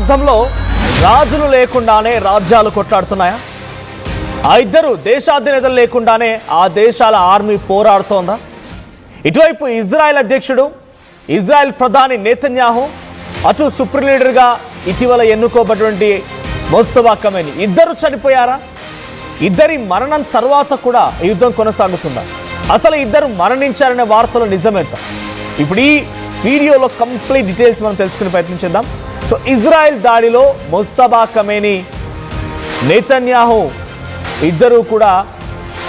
యుద్ధంలో రాజులు లేకుండానే రాజ్యాలు కొట్లాడుతున్నాయా? ఆ ఇద్దరు దేశాధినేతలు లేకుండానే ఆ దేశాల ఆర్మీ పోరాడుతోందా? ఇటువైపు ఇజ్రాయెల్ అధ్యక్షుడు, ఇజ్రాయెల్ ప్రధాని నెతన్యాహు, అటు సుప్రీం లీడర్గా ఇటీవల ఎన్నుకోబడినటువంటి ముస్తఫా ఖమేనీ ఇద్దరు చనిపోయారా? ఇద్దరి మరణం తర్వాత కూడా యుద్ధం కొనసాగుతుందా? అసలు ఇద్దరు మరణించారనే వార్తలు నిజమేంత? ఇప్పుడు ఈ వీడియోలో కంప్లీట్ డీటెయిల్స్ మనం తెలుసుకునే ప్రయత్నం చేద్దాం. సో ఇజ్రాయెల్ దాడిలో ముస్తఫా ఖమేనీ, నెతన్యాహు ఇద్దరు కూడా,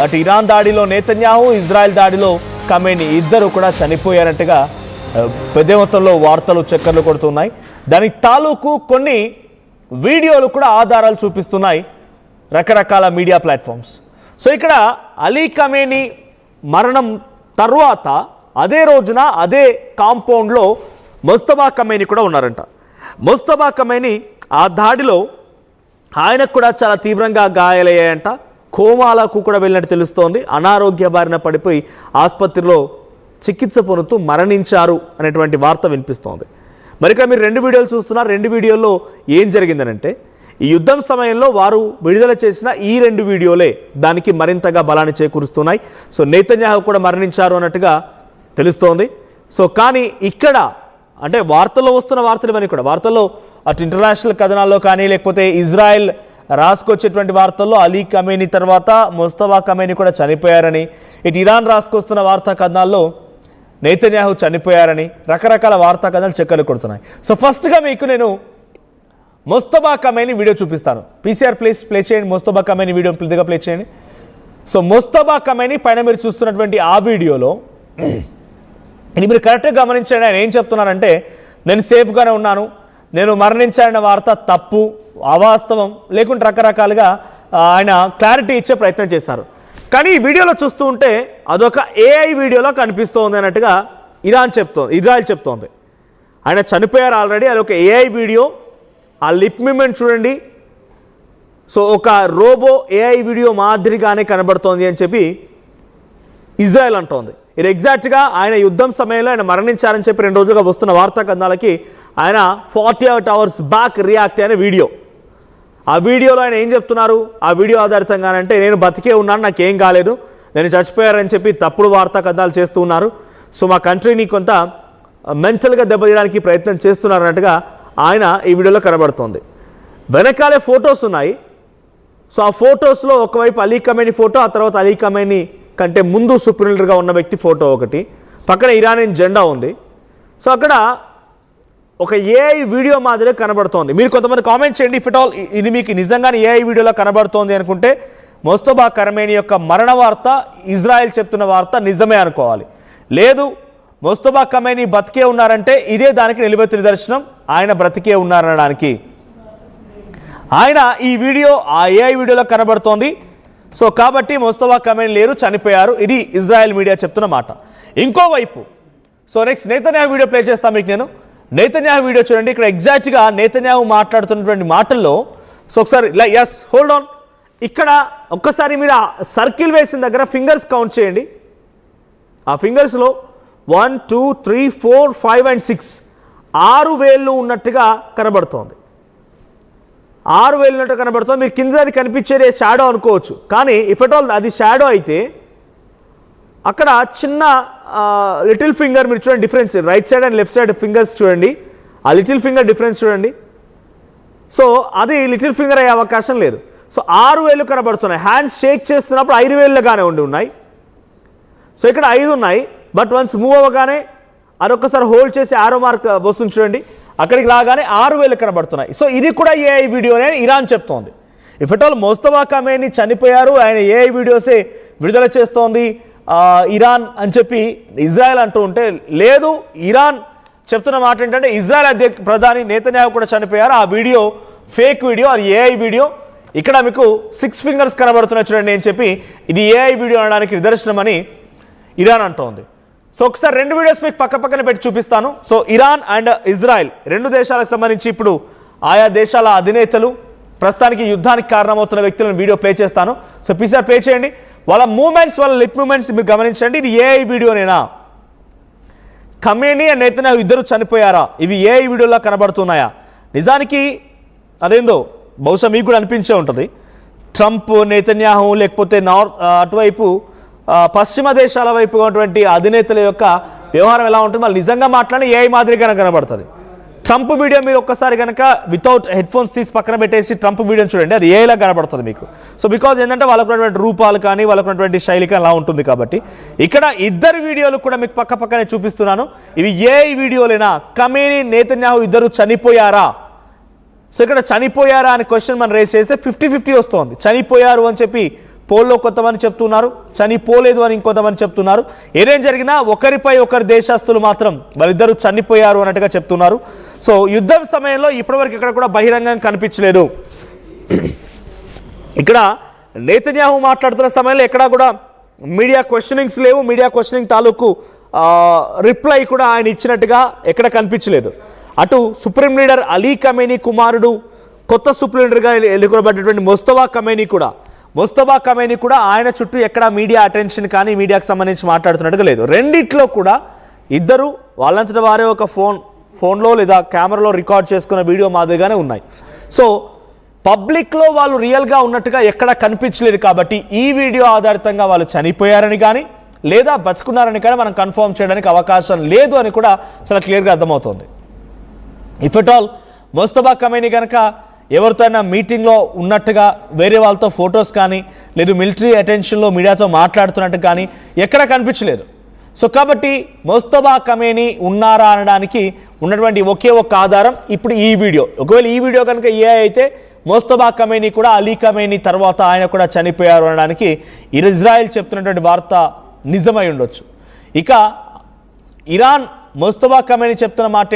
అటు ఇరాన్ దాడిలో నెతన్యాహు, ఇజ్రాయెల్ దాడిలో ఖమేనీ ఇద్దరు కూడా చనిపోయారట్టుగా పెద్ద మొత్తంలో వార్తలు చక్కర్లు కొడుతున్నాయి. దానికి తాలూకు కొన్ని వీడియోలు కూడా ఆధారాలు చూపిస్తున్నాయి రకరకాల మీడియా ప్లాట్ఫామ్స్. సో ఇక్కడ అలీ ఖమేనీ మరణం తర్వాత అదే రోజున అదే కాంపౌండ్లో ముస్తఫా ఖమేనీ కూడా ఉన్నారంట. ముస్తఫా ఖమేనీ ఆ దాడిలో ఆయనకు కూడా చాలా తీవ్రంగా గాయాలయ్యాయంట. కోమాలకు కూడా వెళ్ళినట్టు తెలుస్తోంది. అనారోగ్య బారిన పడిపోయి ఆసుపత్రిలో చికిత్స పొందుతూ మరణించారు అనేటువంటి వార్త వినిపిస్తోంది. మరి ఇక్కడ మీరు రెండు వీడియోలు చూస్తున్నారు. రెండు వీడియోల్లో ఏం జరిగిందనంటే, ఈ యుద్ధం సమయంలో వారు విడుదల చేసిన ఈ రెండు వీడియోలే దానికి మరింతగా బలాన్ని చేకూరుస్తున్నాయి. సో నెతన్యాహు కూడా మరణించారు అన్నట్టుగా తెలుస్తోంది. సో కానీ ఇక్కడ అంటే వార్తల్లో వస్తున్న వార్తలు ఇవన్నీ కూడా వార్తల్లో అటు ఇంటర్నేషనల్ కథనాల్లో కానీ లేకపోతే ఇజ్రాయెల్ రాసుకొచ్చేటువంటి వార్తల్లో అలీ ఖమేనీ తర్వాత ముస్తఫా ఖమేనీ కూడా చనిపోయారని, ఇటు ఇరాన్ రాసుకొస్తున్న వార్తా కథనాల్లో నెతన్యాహు చనిపోయారని రకరకాల వార్తా కథనాలు చక్కర్లు కొడుతున్నాయి. సో ఫస్ట్గా మీకు నేను ముస్తఫా ఖమేనీ వీడియో చూపిస్తాను. పీసీఆర్ ప్లే చేయండి. ముస్తఫా ఖమేనీ వీడియో పెద్దగా ప్లే చేయండి. సో ముస్తఫా ఖమేనీ పైన మీరు చూస్తున్నటువంటి ఆ వీడియోలో ఇది మీరు కరెక్ట్గా గమనించండి. ఆయన ఏం చెప్తున్నారంటే, నేను సేఫ్గానే ఉన్నాను, నేను మరణించాలన్న వార్త తప్పు, అవాస్తవం, లేకుంటే రకరకాలుగా ఆయన క్లారిటీ ఇచ్చే ప్రయత్నం చేశారు. కానీ ఈ వీడియోలో చూస్తూ ఉంటే అదొక ఏఐ వీడియోలో కనిపిస్తోంది అన్నట్టుగా ఇజ్రాయెల్ చెప్తోంది. ఆయన చనిపోయారు ఆల్రెడీ, అదొక ఏఐ వీడియో. ఆ లిప్ మూమెంట్ చూడండి. సో ఒక రోబో ఏఐ వీడియో మాదిరిగానే కనబడుతోంది అని చెప్పి ఇజ్రాయెల్ అంటోంది. ఇది ఎగ్జాక్ట్గా ఆయన యుద్ధం సమయంలో ఆయన మరణించారని చెప్పి 2 రోజులుగా వస్తున్న వార్తా కథనాలకి ఆయన 48 hours బ్యాక్ రియాక్ట్ అయిన వీడియో. ఆ వీడియోలో ఆయన ఏం చెప్తున్నారు? ఆ వీడియో ఆధారితంగానంటే, నేను బతికే ఉన్నాను, నాకేం కాలేదు, నేను చచ్చిపోయారని చెప్పి తప్పుడు వార్తా కథనాలు చేస్తూ ఉన్నారు. సో మా కంట్రీని కొంత మెంటల్గా దెబ్బతీయడానికి ప్రయత్నం చేస్తున్నారు అన్నట్టుగా ఆయన ఈ వీడియోలో కనబడుతోంది. వెనకాలే ఫొటోస్ ఉన్నాయి. సో ఆ ఫొటోస్లో ఒకవైపు అలీ ఖమేనీ ఫోటో, ఆ తర్వాత అలీ ఖమేనీ కంటే ముందు సుప్రీం లీడర్గా ఉన్న వ్యక్తి ఫోటో ఒకటి, పక్కన ఇరానియన్ జెండా ఉంది. సో అక్కడ ఒక ఏఐ వీడియో మాదిరిగా కనబడుతోంది. మీరు కొంతమంది కామెంట్ చేయండి, ఇఫ్ ఇట్ ఆల్ ఇది మీకు నిజంగానే ఏఐ వీడియోలో కనబడుతోంది అనుకుంటే ముస్తఫా ఖమేనీ యొక్క మరణ వార్త, ఇజ్రాయెల్ చెప్తున్న వార్త నిజమే అనుకోవాలి. లేదు ముస్తఫా ఖమేనీ బతికే ఉన్నారంటే ఇదే దానికి నిలువెత్తు నిదర్శనం, ఆయన బ్రతికే ఉన్నారనడానికి. ఆయన ఈ వీడియో ఆ ఏఐ వీడియోలో కనబడుతోంది. సో కాబట్టి ముస్తఫా ఖమేనీ లేరు, చనిపోయారు. ఇది ఇజ్రాయెల్ మీడియా చెప్తున్న మాట. ఇంకోవైపు so next Netanyahu video play చేస్తాను మీకు నేను. నెతన్యాహు వీడియో చూడండి. ఇక్కడ ఎగ్జాక్ట్గా నెతన్యాహు మాట్లాడుతున్నటువంటి మాటల్లో సో ఒకసారి ఎస్ హోల్డ్ ఆన్, ఇక్కడ ఒక్కసారి మీరు ఆ సర్కిల్ వేసిన దగ్గర ఫింగర్స్ కౌంట్ చేయండి. ఆ ఫింగర్స్లో 1 2 3 4 5 and 6 6 వేళ్ళు ఉన్నట్టుగా కనబడుతోంది. 6 వేలు ఉన్నట్టు కనబడుతుంది. మీరు కింద అది కనిపించేది షాడో అనుకోవచ్చు, కానీ ఇఫ్ ఎట్ ఆల్ అది షాడో అయితే అక్కడ చిన్న లిటిల్ ఫింగర్ మీరు చూడండి, difference right side and left side fingers చూడండి, ఆ లిటిల్ ఫింగర్ డిఫరెన్స్ చూడండి. సో అది లిటిల్ ఫింగర్ అయ్యే అవకాశం లేదు. సో 6 వేలు కనబడుతున్నాయి. హ్యాండ్స్ షేక్ చేస్తున్నప్పుడు 5 వేలుగానే ఉన్నాయి. సో ఇక్కడ 5 ఉన్నాయి, బట్ వన్స్ మూవ్ అవ్వగానే అదొక్కసారి హోల్డ్ చేసి ఆరో మార్క్ వస్తుంది చూడండి, అక్కడికి లాగానే 6 వేలు కనబడుతున్నాయి. సో ఇది కూడా ఏఐ వీడియోనే ఇరాన్ చెప్తోంది. If at all Mustafa Khamenei చనిపోయారు, ఆయన ఏఐ వీడియోసే విడుదల చేస్తోంది ఇరాన్ అని చెప్పి ఇజ్రాయెల్ అంటూ ఉంటే, లేదు ఇరాన్ చెప్తున్న మాట ఏంటంటే ఇజ్రాయెల్ ప్రధాని నెతన్యాహు కూడా చనిపోయారు, ఆ వీడియో ఫేక్ వీడియో, అది ఏఐ వీడియో. ఇక్కడ మీకు 6 ఫింగర్స్ కనబడుతున్నాయి చూడండి అని చెప్పి ఇది ఏఐ వీడియో అనడానికి నిదర్శనం అని ఇరాన్ అంటోంది. సో ఒకసారి 2 వీడియోస్ మీకు పక్కన పెట్టి చూపిస్తాను. సో ఇరాన్ అండ్ ఇజ్రాయెల్ 2 దేశాలకు సంబంధించి ఇప్పుడు ఆయా దేశాల అధినేతలు, ప్రస్తుతానికి యుద్ధానికి కారణమవుతున్న వ్యక్తులను వీడియో ప్లే చేస్తాను. సో పీసీఆర్ ప్లే చేయండి. వాళ్ళ మూమెంట్స్, వాళ్ళ లిప్ మూమెంట్స్ మీరు గమనించండి. ఇది ఏఐ వీడియోనేనా? ఖమేనీ అండ్ నెతన్యాహు ఇద్దరు చనిపోయారా? ఇవి ఏఐ వీడియోలో కనబడుతున్నాయా? నిజానికి అదేందో బహుశా మీకు కూడా అనిపించే ఉంటుంది. ట్రంప్, నెతన్యాహు లేకపోతే అటువైపు పశ్చిమ దేశాల వైపు ఉన్నటువంటి అధినేతల యొక్క వ్యవహారం ఎలా ఉంటుంది, వాళ్ళు నిజంగా మాట్లాడిన ఏఐ మాదిరిగానే కనబడుతుంది. ట్రంప్ వీడియో మీరు ఒక్కసారి కనుక వితౌట్ హెడ్ ఫోన్స్ తీసి పక్కన పెట్టేసి ట్రంప్ వీడియోని చూడండి, అది ఏలా కనబడుతుంది మీకు. సో బికాజ్ ఏంటంటే వాళ్ళకున్నటువంటి రూపాలు కానీ వాళ్ళకున్నటువంటి శైలి కానీ అలా ఉంటుంది. కాబట్టి ఇక్కడ ఇద్దరు వీడియోలు కూడా మీకు పక్కనే చూపిస్తున్నాను. ఇవి ఏఐ వీడియోలేనా? ఖమేనీ, నెతన్యాహు ఇద్దరు చనిపోయారా? సో ఇక్కడ చనిపోయారా అని క్వశ్చన్ మనం రేస్ చేస్తే 50-50 వస్తుంది. చనిపోయారు అని చెప్పి పోల్లో కొంతమంది చెప్తున్నారు, చనిపోలేదు అని ఇంకొంతమంది చెప్తున్నారు. ఏదేం జరిగినా ఒకరిపై ఒకరు దేశస్తులు మాత్రం వాళ్ళిద్దరూ చనిపోయారు అన్నట్టుగా చెప్తున్నారు. సో యుద్ధం సమయంలో ఇప్పటివరకు ఇక్కడ కూడా బహిరంగంగా కనిపించలేదు. ఇక్కడ నెతన్యాహు మాట్లాడుతున్న సమయంలో ఎక్కడా కూడా మీడియా క్వశ్చనింగ్స్ లేవు. మీడియా క్వశ్చనింగ్ తాలూకు రిప్లై కూడా ఆయన ఇచ్చినట్టుగా ఎక్కడ కనిపించలేదు. అటు సుప్రీం లీడర్ అలీ ఖమేనీ కుమారుడు, కొత్త సుప్రీం లీడర్గా ఎన్నుకోబడినటువంటి ముస్తఫా ఖమేనీ కూడా ఆయన చుట్టూ ఎక్కడ మీడియా అటెన్షన్ కానీ మీడియాకు సంబంధించి మాట్లాడుతున్నట్టుగా లేదు. రెండిట్లో కూడా ఇద్దరు వాళ్ళంతట వారే ఒక ఫోన్లో లేదా కెమెరాలో రికార్డ్ చేసుకున్న వీడియో మాదిరిగానే ఉన్నాయి. సో పబ్లిక్లో వాళ్ళు రియల్గా ఉన్నట్టుగా ఎక్కడ కనిపించలేదు. కాబట్టి ఈ వీడియో ఆధారితంగా వాళ్ళు చనిపోయారని కానీ లేదా బతుకున్నారని కానీ మనం కన్ఫర్మ్ చేయడానికి అవకాశం లేదు అని కూడా చాలా క్లియర్గా అర్థమవుతుంది. If at all Mustafa Khamenei కనుక ఎవరితో అయినా మీటింగ్లో ఉన్నట్టుగా వేరే వాళ్ళతో ఫొటోస్ కానీ లేదు మిలిటరీ అటెన్షన్లో మీడియాతో మాట్లాడుతున్నట్టు కానీ ఎక్కడ కనిపించలేదు. సో కాబట్టి ముస్తఫా ఖమేనీ ఉన్నారా అనడానికి ఉన్నటువంటి ఒకే ఒక్క ఆధారం ఇప్పుడు ఈ వీడియో. ఒకవేళ ఈ వీడియో కనుక ఏ అయితే ముస్తఫా ఖమేనీ కూడా అలీ ఖమేనీ తర్వాత ఆయన కూడా చనిపోయారు అనడానికి ఇజ్రాయెల్ చెప్తున్నటువంటి వార్త నిజమై ఉండొచ్చు. ఇక ఇరాన్ ముస్తఫా ఖమేనీ చెప్తున్న మాట